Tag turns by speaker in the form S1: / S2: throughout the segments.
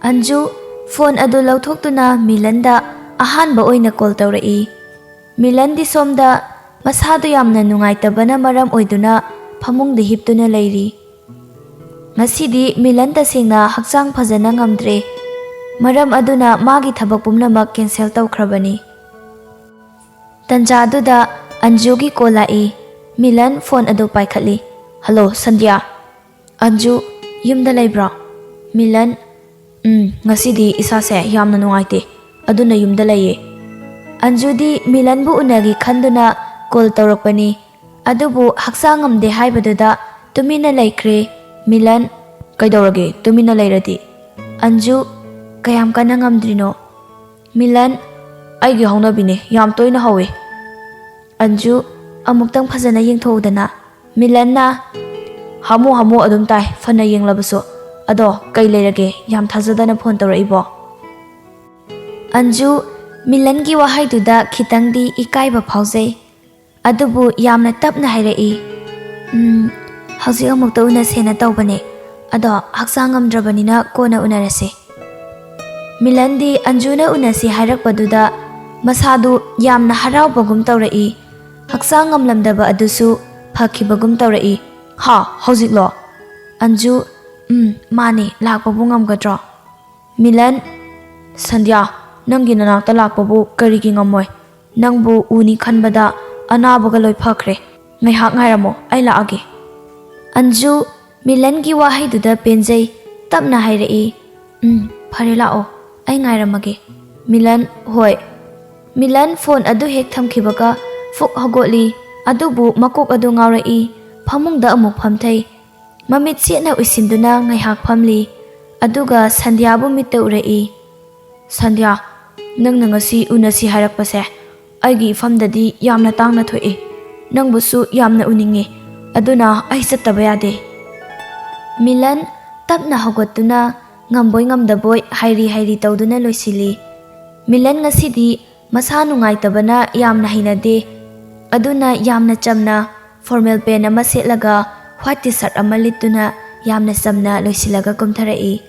S1: Anju phone adu lauthokutuna Milanda ahanba oina call tawrei. Milan di somda masadu yamna nungaitabana maram oiduna phamungda hiptuna leiri. Ngasidi Milan tasengna hakchang phajana ngamdre. Maram aduna magi thabak pumnamak cancel tawkhrabani. Tanjaduda Anjugi call lai. Milan phone adu paikhatli. Hello Sandhya. Anju yumda leibra. Milan ngasidi isase yamna nungaite aduna yumda leye. Anjudi Milan bu unagi khanduna call tawrakpani. Adubu haksang ngamde haibaduda tumina laikre. Milan kaidawrage tumina lairadi. Anju kayam kana ngamdrino. Milan aigi haunabine yam toina hawe. Anju amuktang phajana yengthoudana. Milan na hamu adum tai fana yenglabaso ado kai leirage yam thajadana phone tawraibo. Anju Milan gi wahai duda khitangdi ikaiba phaujai. Adubu yamna tapna hairai. Hauji amukta una sena tawbane ado haksang ngamdrabanina kona unarase. Milan di Anjuna unasi hairakpaduda masadu yamna haraubagum tawrai. Haksang ngamlamdaba adusu phakibagum tawrai. Ha haujiklo. Anju mani lakpabu ngamgadro. Milan Sandhya nangi nanakta lakpabu karigi ngamoy. Nangbu uni khanbada anabaga loi phakre. Ngaihak ngairamo ai laage. Anju Milan gi wahai duda penjai tapna hairai. Phare lao ai ngairamage. Milan hoi. Milan phone adu hek thamkhibaga fuk hogoli adubu makok adu ngaurai. Phamungda amuk phamthai. Mamit siena uisinduna ngaihak phamli. Aduga Sandhya bu mitte urai. Sandhya nangna ngasi unasi hairakpase aigi famdadi yamna tangna thoi. Nangbusu yamna uningi. Aduna ai sattaba yade. Milan tapna hogotuna ngamboi ngamdaboi hairi tawduna loisili. Milan ngasidi masa nungaitabana yamna hinade. Aduna yamna chamna formal pen ama setlaga white t-shirt ama lituna yamna samna loisilaga kumtharai.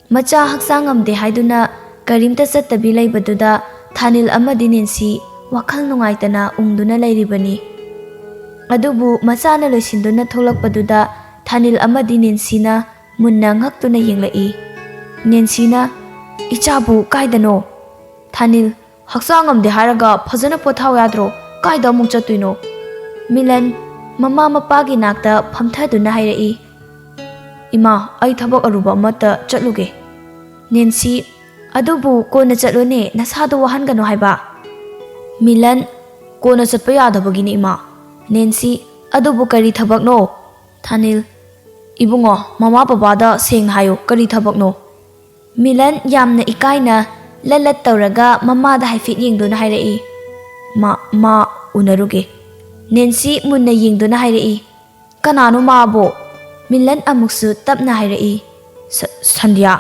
S1: Macha haksang ngamde haiduna karimta sattabi laibaduda Thanil amadi Nancy wakhal nungaitana ungduna lairibani. Adubu masana loisinduna tholakpaduda Thanil amadi Nancy na munna ngaktuna yenglai. Nancy na ichabu kaidano. Thanil haksang ngamde haraga phajana pothaw yadro kaida amuk chatuino. Milan mama mapagi nakta phamthaduna hairai. Ima ai thabak aruba amata chatluge. Nancy adubu kona chatlone nasadu wahangano haiba. Milan kona chatpa yadabagini ima. Nancy adubu kari thabakno. Thanil ibungo mama babada seng hayo kari thabakno. Milan yamna ikaina lalat tawraga mamada haifit yengduna hairai. Ma unaruge. Nancy munna yengduna hairai. Kanano maabo. Milan amuksu tapna hairai. Sandhya.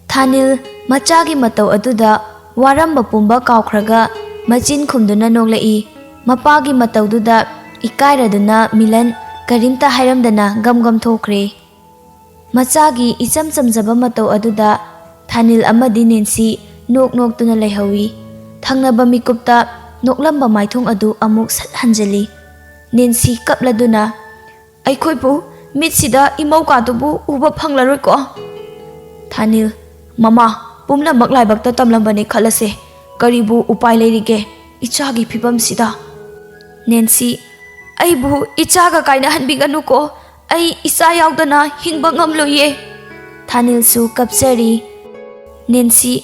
S1: Thanil machagi matau aduda waramba pumba kaukhraga machin khumduna noglai. Mapagi mataududa ikairaduna Milan karimta hairamdana gam thokre. Machagi icham chamjaba matau aduda Thanil amadi Nancy noktuna laihawi. Thangnaba mikupta noklamba maithong adu amuk sat hanjali. Nancy kapladuna aikhoibu mitsida imaukadubu uba phanglaroi ko. Thanil mama pumna maklai bakta tamlambane khalase karibu upai leirige ichagi phibam sida. Nancy aibu ichaga kaina hanbiganu ko ai isa yaudana hingba ngamloye. Thanil su kapsari. Nancy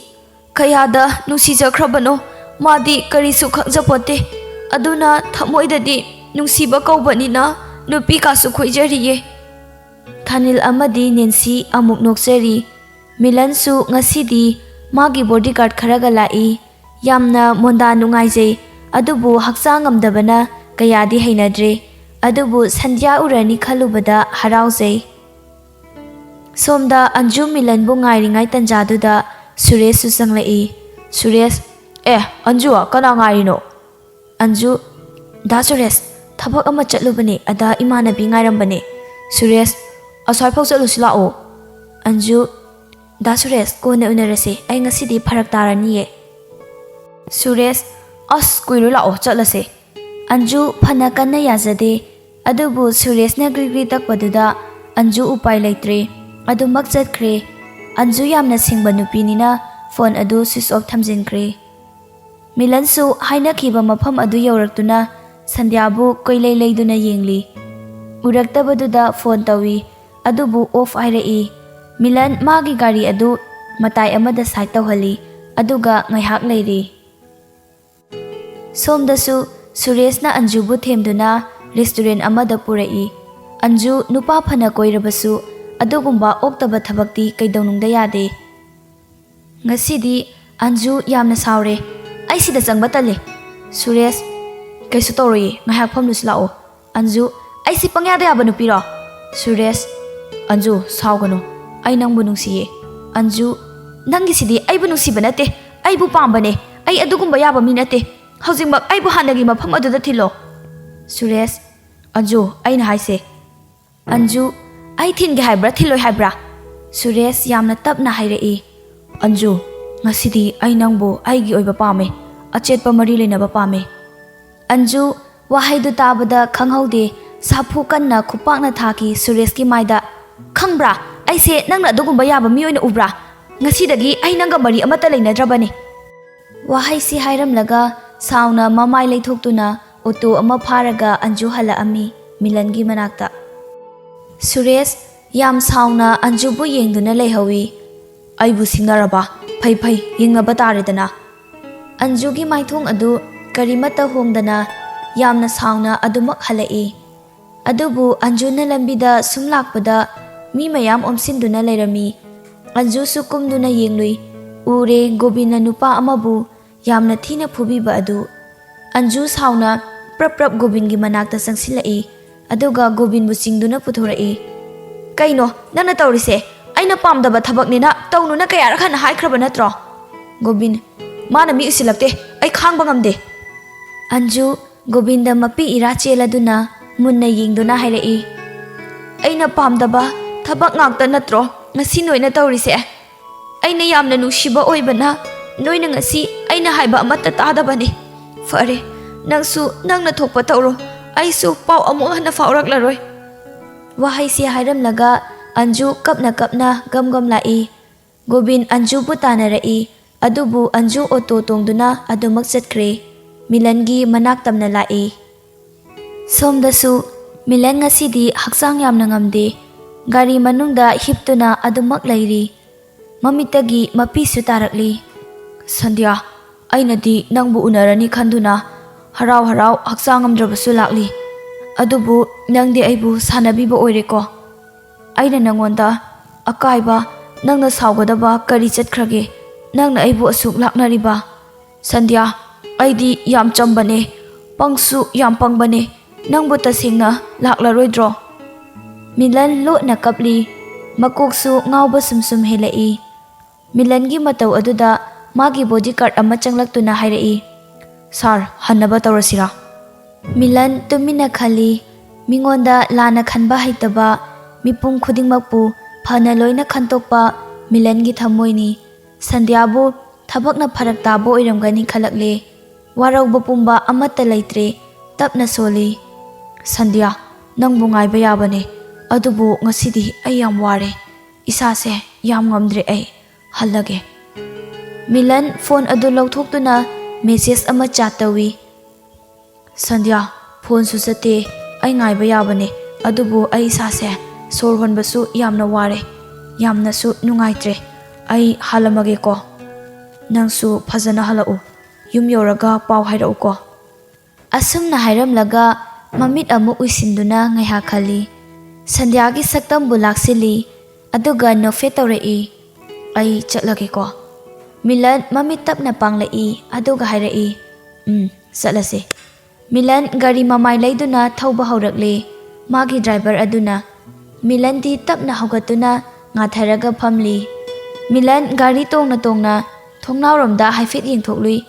S1: kayada nusijakhrabano madi karisu khangjapote aduna thamoidadi nungsiba kaubanina nupi kasu khoijariye. Thanil amadi Nancy amuk noksari. Milan su ngasidi magi bodyguard kharaga lai. Yamna monda nungaijai adubu haksang ngamdabana kayadi hainadre. Adubu Sandhya urani khalubada haraujai. Somda Anju Milan bu ngairingai tanjaduda Suresh su sanglai. Suresh Anju kana ngairino. Anju da Suresh thabak ama chatlubane ada imanabi ngairambane. Suresh asai phau chalusi lao. Anju, Da Suresh, kona unarase, ay ngasidi pharak taraniye. Suresh, as kuiru lao chatlase. Anju phana kanna yazade, adubu Suresh na grigri takpaduda, Anju upai laitre, adu makjatkre. Anju yamna singba nupinina, phone adu switch off thamjinkre. Milan su hainakhiba mafam adu yauraktuna, Sandhyabu koilai laiduna yengli. Uraktabaduda phone tawi, adubu off airai. Milan magi gari adu matai amada side tawhali, aduga ngaihak lairi. Somdasu Suresh na Anju bu themduna restaurant amada purai. Anju nupa phana koirabasu, adugumba oktaba thabakti kaidaunungda yade. Ngasidi Anju yamna saure, ai sida changba tale. Suresh, kaisu tawri ngaihak phamnus lao. Anju, ai si pangyada yaba nupira. Suresh, Anju saugano, ai nangbu nungsiye. Anju, nangi sidi aibu nungsiba nate, aibu pambane, ai adugumba yaba mi nate. Haujimak aibu hanagi mafam aduda thilo. Suresh, Anju, ai na haise. Anju, ai thinge haibra thiloi haibra. Suresh yamna tapna hairai. Anju, ngasidi ai nangbu aigi oiba pame, achetpa mari lenaba pame. Anju, wahaidu tabada khanghaude, sapu kanna khupakna thaki Suresh ki maida. Khangbra, ai se nangna adugumba yaba mi oina ubra. Ngasidagi ai nanga mari amata leinadrabane. Wahai si hairamlaga sauna mamai leithoktuna auto ama pharaga Anju hala ami Milangi manakta. Suresh yam sauna Anju bu yengduna leihawi. Aibu singaraba, phai phai yengaba taredana. Anju gi maithong adu karimata hongdana yamna sauna adumak halai. Adubu Anju na lambida sumlakpada mi mayam omsinduna leirami. Anju sukumduna yenglui. Ure Gobina nupa amabu yamna thina phubiba adu. Anju sauna prap prap Gobin gi manakta sangsilai. Aduga Gobin bu singduna puthorai. Kaino nana tawrise aina pamdaba thabaknina tawnuna kayara khana haikraba natro. Gobin, mana mi usilakte ai khangba ngamde. Anju Gobinda mapi ira cheladuna munna yengduna hairai. Aina pamdaba thabak ngakta natro ngasi noina tawrise. Aina yamna nushiba oibana noina ngasi aina haiba amata tadabani. Fare nangsu nangna thokpa tawro aisu pau amuk hana fauraklaroi. Wahai si hairamlaga Anju kapna gam lai. Gobin Anju bu tanarai. Adubu Anju auto tongduna adumak chatkre. Milangi manak tamna lai. Somdasu Milan ngasidi haksang yamna ngamde. Gari manungda hiptuna adumak lairi. Mamitagi mapisu tarakli. Sandhya, ainadi nangbu unarani khanduna harau harau haksang ngamdrabasu lakli. Adubu nangdi aibu sanabiba oireko. Aina nangonda akaiba nangna saugadaba kari chatkrage. Nangna aibu asuk laknariba. Sandhya, aidi yam chambane, pangsu yam pangbane. Nangbu tasingna laklaroidro. Milan lo na kapli, makoksu ngauba sumsum helai. Milan gi matau aduda magi bodyguard ama changlaktuna hairai. Sar, hannaba tawrasira. Milan tumina khali, mingonda lana khanba haitaba, mipung khudingmakpu phana loina khantokpa Milan gi thamoini. Sandhyabu thabakna pharak tabo oiramgani khalakle. Warauba pumba amata laitre, tapna soli. Sandhya, nangbu ngaiba yabane. Adubu ngasidi ay yam ware. Isase yam ngamdre ay. Halage. Milan phone adu lauthokduna message ama chatawi. Sandhya, phone su sate ay ngaiba yabane. Adubu ay isase sor honbasu yamna ware. Yamna su nungaitre. Ay halamage ko. Nangsu phajana halau. Yum yoraga pau hairau ko. Asumna hairamlaga mamit amu uisinduna ngaiha khali. Sandhya gi saktam bulaksili. Aduga nofe tawrai. Ay chatlage ko. Milan mamit tapna panglai. Aduga hairai. Chatlase. Milan gari mamai laiduna thauba haurakle. Magi driver aduna. Milan di tapna haugatuna ngatharaga phamli. Milan gari tongna thongnauramda haifet yengthoklui.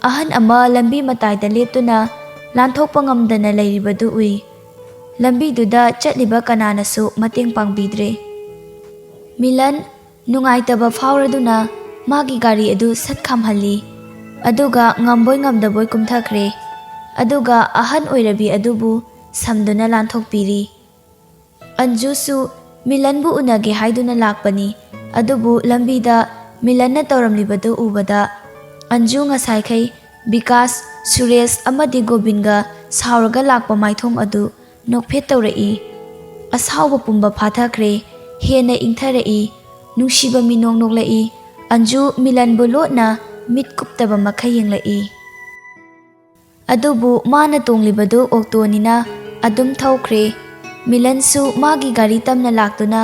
S1: Ahan ama lambi mataida leptuna lanthokpa ngamdana leiribadu ui. Lambi duda chatliba kananasu mateng pangbidre. Milan nungaitaba fauraduna magi gari adu sat khamhalli aduga ngamboi ngamdaboi kumthakre aduga ahan oirabi adubu samduna lanthokpiri Anju su Milan bu unage haiduna lakpani adubu lambida Milan na tawramlibadu ubada Anju ngasai khai Vikas Suresh amadi Gobinga sauraga lakpa maithom adu nokphet tawrai asawba pumba phathakre hena ingtharai nungsiba minong noklai Anju Milan bu lotna mit kuptaba makhai yenglai adubu mana tonglibadu oktonina adum thaukhre Milan su magi gari tamna laktuna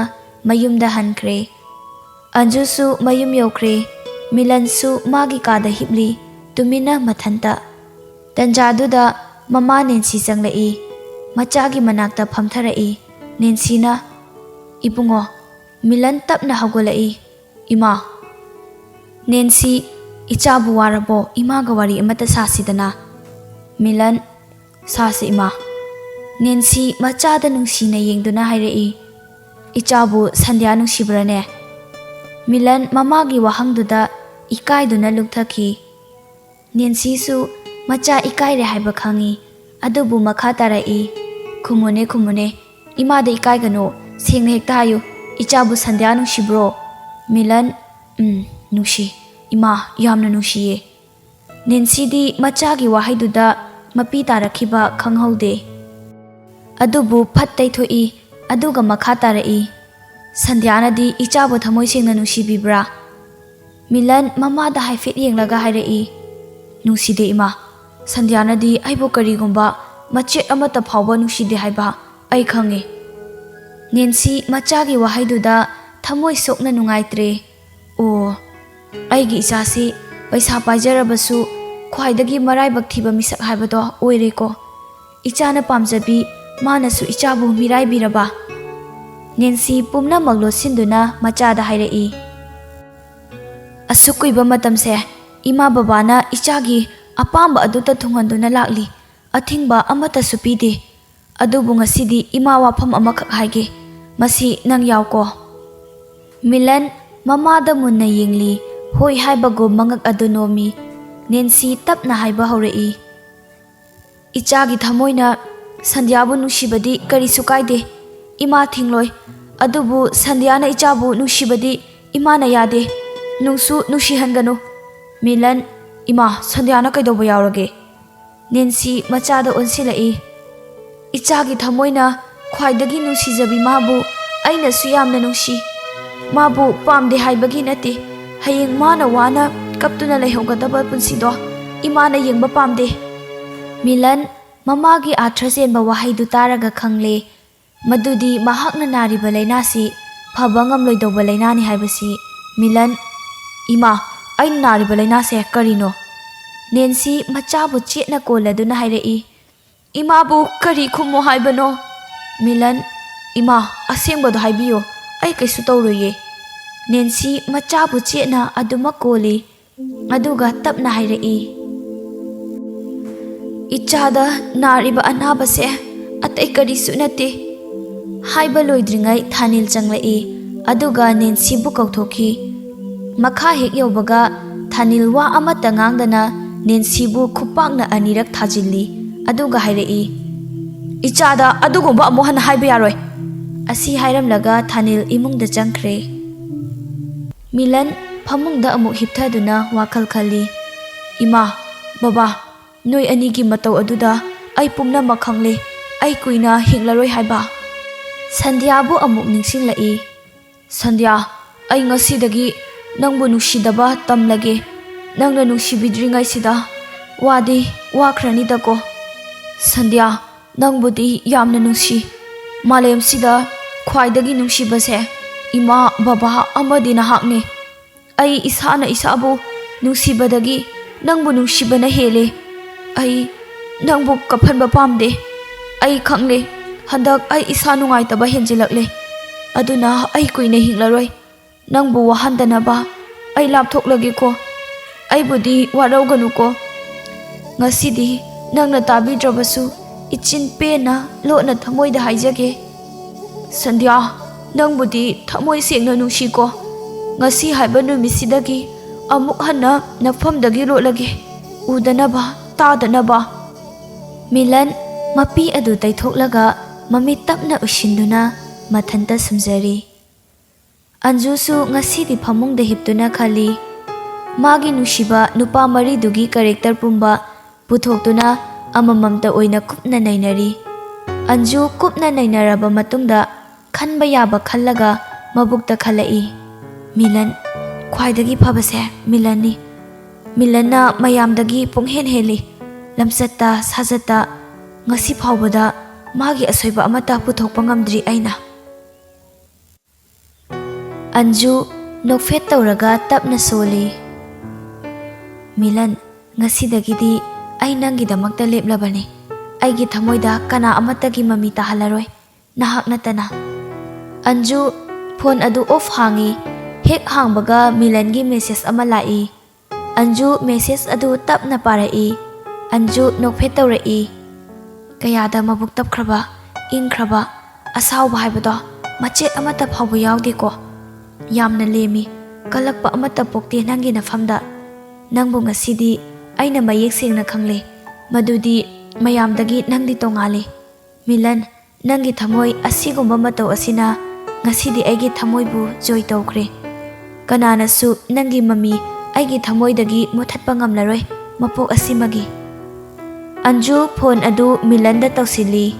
S1: mayumda hankre Anju su mayum yokre Milan su magi kada hibli tumina mathanta tanjaduda mama Nancy changlai machagi manakta phamtharai Nancy na ibungo Milan tapna hagolai ima Nancy ichabu warabo ima gawari amata sasidana Milan sasi ima Nancy machada nungsina yengduna hairai ichabu sandya nungsibrane Milan mamagi wahangduda ikaiduna lukthaki Nancy su macha ikaire haiba khangi adubu makha tarai khumune imada ikai gano sengna hekta hayu ichabu sandya nungsibro Milan nungsi ima yamna nungsiye Nancy di machagi wahaiduda mapi tarakhiba khanghaude adubu phattai thoi aduga makha tarai Sandhyana di ichabu thamoi sengna nungsibibra Milan mamada haifet yenglaga hairai nungside ima Sandhyana di aibo karigumba machet amata phawba nungside haiba ai khange Nancy machagi wahaiduda thamoi sokna nungaitre o aigi isasi paisa paijarabasu khwaidagi maraibak thiba misak haibado oireko ichana pamjabi manasu ichabu mirai biraba Nancy pumna maglo sinduna machada hairai asukuiba matamse ima babana ichagi apamba aduta thunganduna lakli athingba amata supide adubu ngasidi ima wafam amakak haige masi nang yawko Milan mamada munna yengli hoi haibago mangak adunomi Nancy tapna haiba haurai ichagi thamoina sandyabu nungsibadi kari sukaide ima thingloi adubu sandhyana ichabu nungsibadi imana yade nungsu nungsihanganu Milan ima sandhyana kaidoba yawrage Nancy machada onsilai ichagi thamoina khwaidagi nungsijabi mabu aina su yamna nungsi mabu pamde haibagi nate hayeng mana wana kaptuna lehogadaba punsido imana yengba pamde Milan mamagi athrasenba wahaidu taraga khangle madudi mahakna nariba lainasi phabangam loidoba lainani haibasi Milan ima ain nariba lainase karino Nancy machabu chetna koladuna hairai imabu kari khumo haibano Milan ima asengbodo haibiyo ai kaisu tawroye Nancy machabu chetna aduma koli aduga tapna hairai ichada nariba anabase atai kari sunate haiba loidringai thanil changlai aduga Nancy bu kauthoki makha hek yobaga thanil wa amata ngangdana Nancy bu khupakna anirak thajilli aduga hairai ichada adugumba amohan haiba yaroi asi hairamlaga thanil imungda changkhre Milan phamungda amuk hipthaduna wakal khali ima baba noi anigi matau aduda ai pumna makhangle ai kuina hinglaroi haiba Sandhya bu amuk ningsinglai Sandhya ai ngasidagi nangbu nungsidaba tamlage nangna nungsibidringai sida wadi wakhrani dako Sandhya nangbudi yamna nungsi malem sida khwaidagi nungsibase ima baba amadi nahakne ai isana isabu nungsibadagi nangbu nungsibana hele ai nangbu kaphanba pamde ai khangle handak ai isa nungai taba henjilakle aduna ai kuine hinglaroi nangbu wahandanaba ai lapthoklage ko ai budi warauгanu ko ngasidi nangna tabidrabasu ichin pena lona thamoida haijage Sandhya Nangbudi thamoi sengna nungsiko. Ngasi haiba numisidagi amuk hana nafamdagi lolagi. Udanaba, tadanaba. Milan mapi adu taithoklaga mami tapna usinduna mathanta sumjari. Anjusu ngasidi phamungda hiptuna khali. Magi nushiba nupa maridugi karakter pumba puthokduna amamamta oina kupna nainari. Anju kupna nainaraba matungda khanba yaba khallaga mabukta khalai. Milan khwaidagi phabase Milanni. Milanna mayamdagi punghen heli. Lamsatta sajata ngasi phawbada magi asoiba amata puthokpa ngamdri aina. Anju nokfet tawraga tapna soli. Milan ngasidagidi ai nangidamakta leplabani. Aigi thamoida kana amatagi mami tahalaroi. Nahak natana. Anju phone adu off hangi. Hek hangbaga Milangi message ama lai. Anju message adu tapna parai. Anju nokfet tawrai. Kayada mabuk tapkraba, ingkraba, asawba haibado machet amata phawbu yaudiko. Yamna lemi, kalakpa amata pokti nangi nafamda. Nangbu ngasidi aina mayek sengna khangle. Madudi mayamdagi nangdi tongale. Milan, nangi thamoi asigumba matau asina ngasidi aigi thamoibu joy tawkre. Kananasu nangi mami aigi thamoidagi muthatpa ngamlaroi mapok asimagi. Anju phone adu Milanda tawsili.